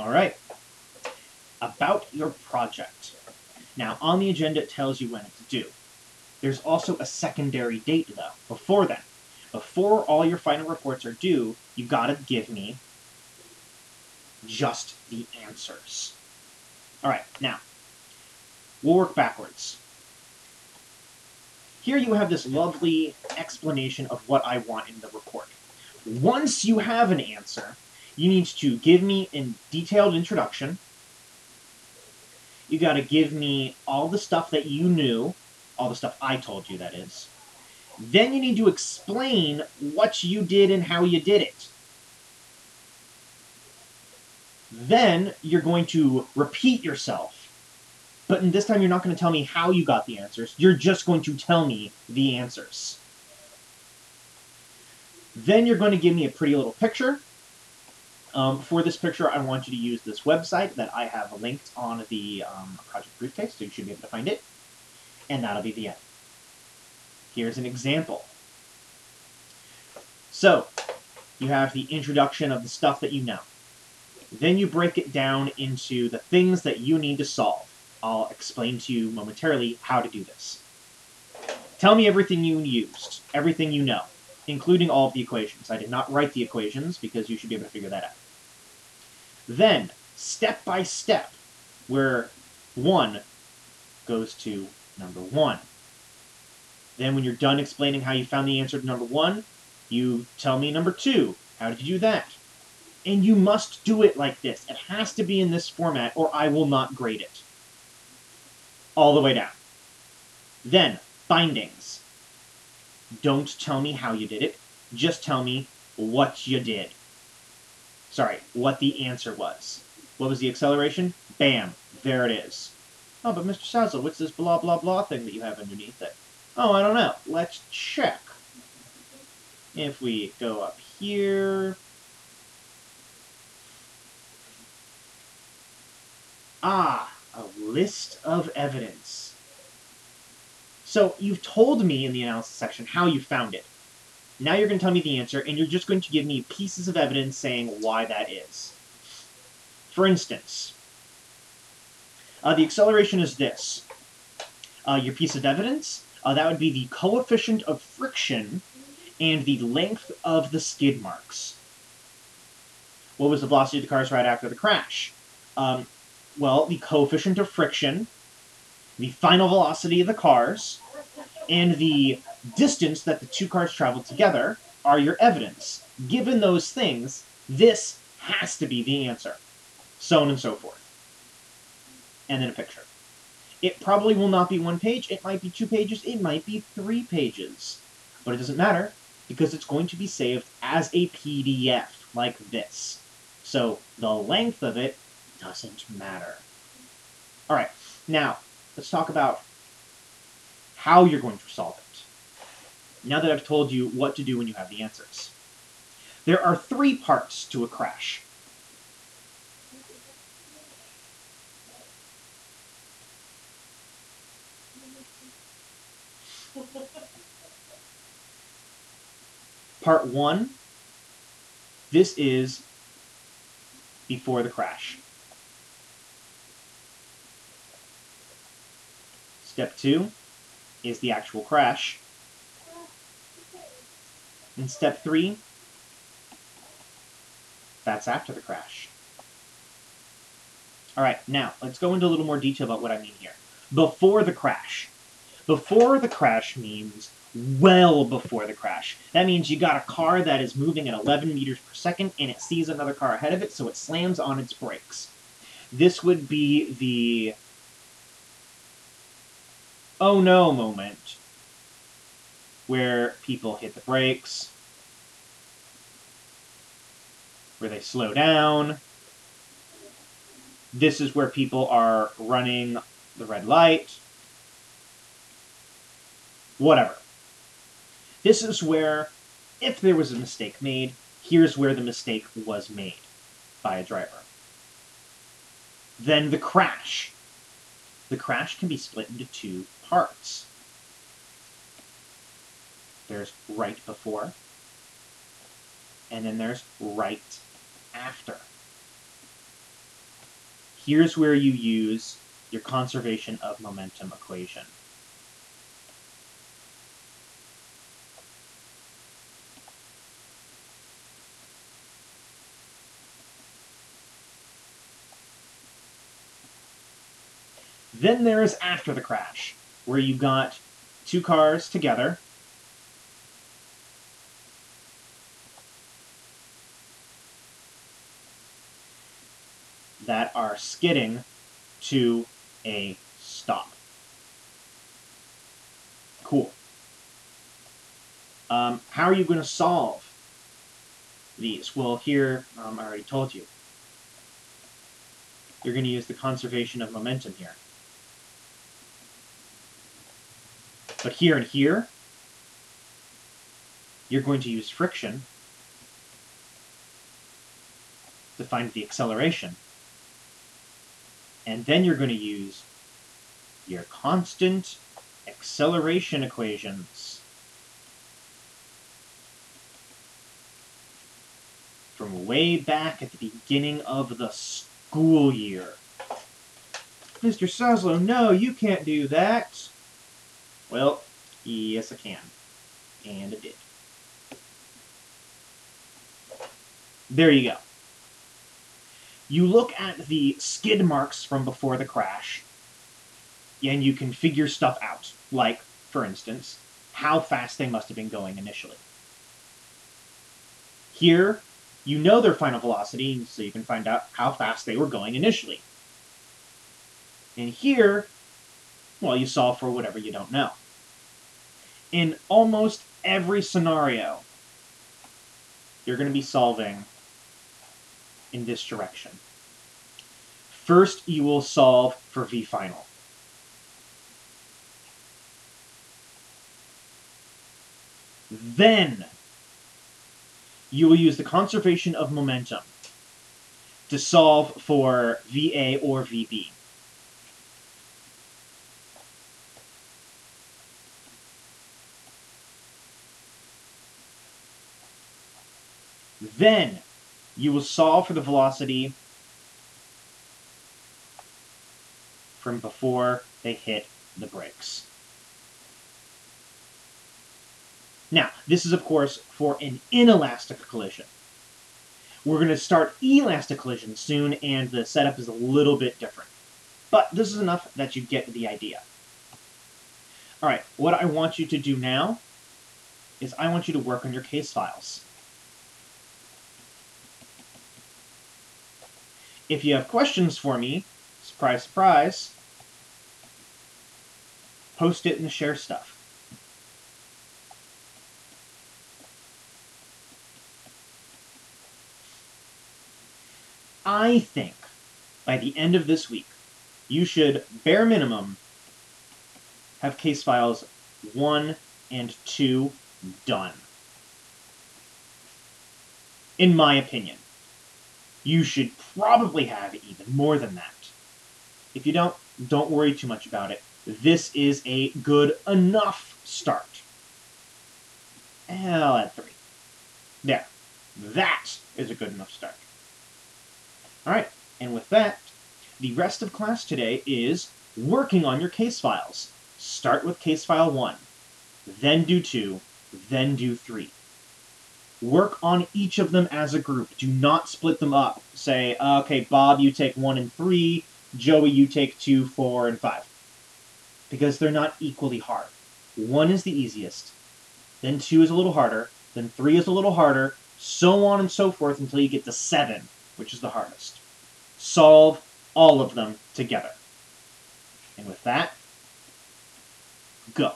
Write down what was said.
All right. About your project. Now, on the agenda, it tells you when it's due. There's also a secondary date, though, before then. Before all your final reports are due, you gotta give me just the answers. All right, now, we'll work backwards. Here you have this lovely explanation of what I want in the report. Once you have an answer, you need to give me a detailed introduction. You gotta give me all the stuff that you knew, all the stuff I told you, that is. Then you need to explain what you did and how you did it. Then you're going to repeat yourself. But this time you're not going to tell me how you got the answers. You're just going to tell me the answers. Then you're going to give me a pretty little picture. For this picture, I want you to use this website that I have linked on the project briefcase, so you should be able to find it. And that'll be the end. Here's an example. So, you have the introduction of the stuff that you know. Then you break it down into the things that you need to solve. I'll explain to you momentarily how to do this. Tell me everything you used, everything you know, including all of the equations. I did not write the equations because you should be able to figure that out. Then, step by step, where 1 goes to number 1. Then when you're done explaining how you found the answer to number 1, you tell me number 2. How did you do that? And you must do it like this. It has to be in this format, or I will not grade it. All the way down. Then, findings. Don't tell me how you did it. Just tell me what you did. Sorry, what the answer was. What was the acceleration? Bam. There it is. Oh, but Mr. Sazzle, what's this blah blah blah thing that you have underneath it? Oh, I don't know. Let's check. If we go up here... Ah, a list of evidence. So, you've told me in the analysis section how you found it. Now you're going to tell me the answer, and you're just going to give me pieces of evidence saying why that is. For instance, the acceleration is this. Your piece of evidence, that would be the coefficient of friction and the length of the skid marks. What was the velocity of the cars right after the crash? Well, the coefficient of friction, the final velocity of the cars, and the distance that the two cars traveled together are your evidence. Given those things, this has to be the answer. So on and so forth. And then a picture. It probably will not be 1 page, it might be 2 pages, it might be 3 pages. But it doesn't matter, because it's going to be saved as a PDF, like this. So the length of it doesn't matter. Alright, now, let's talk about how you're going to solve it. Now that I've told you what to do when you have the answers. There are 3 parts to a crash. Part 1, this is before the crash. Step 2 is the actual crash. And step 3, that's after the crash. Alright, now, let's go into a little more detail about what I mean here. Before the crash. Before the crash means well before the crash. That means you got a car that is moving at 11 meters per second, and it sees another car ahead of it, so it slams on its brakes. This would be the oh no moment, where people hit the brakes, where they slow down. This is where people are running the red light. Whatever. This is where, if there was a mistake made, here's where the mistake was made by a driver. Then the crash. The crash can be split into 2 parts. There's right before, and then there's right after. here's where you use your conservation of momentum equation. Then there's after the crash, where you got two cars together, that are skidding to a stop. Cool. How are you going to solve these? Well, here, I already told you. You're going to use the conservation of momentum here. But here and here, you're going to use friction to find the acceleration. And then you're going to use your constant acceleration equations from way back at the beginning of the school year. Mr. Soslow, no, you can't do that. Well, yes I can. And I did. There you go. You look at the skid marks from before the crash, and you can figure stuff out. Like, for instance, how fast they must have been going initially. Here, you know their final velocity, so you can find out how fast they were going initially. And here, well, you solve for whatever you don't know. In almost every scenario, you're going to be solving in this direction. First, you will solve for V final. Then, you will use the conservation of momentum to solve for VA or VB. Then, you will solve for the velocity from before they hit the brakes. Now, this is, of course, for an inelastic collision. We're going to start elastic collisions soon, and the setup is a little bit different. But this is enough that you get the idea. Alright, what I want you to do now is I want you to work on your case files. If you have questions for me, surprise, surprise, post it in the share stuff. I think by the end of this week, you should, bare minimum, have case files 1 and 2 done. In my opinion. You should probably have even more than that. If you don't worry too much about it. This is a good enough start. I'll add 3. There. That is a good enough start. Alright, and with that, the rest of class today is working on your case files. Start with case file 1, then do 2, then do 3. Work on each of them as a group. Do not split them up. Say, okay, Bob, you take 1 and 3, Joey, you take 2, 4, and 5. Because they're not equally hard. 1 is the easiest, then 2 is a little harder, then 3 is a little harder, so on and so forth until you get to 7, which is the hardest. Solve all of them together. And with that, go.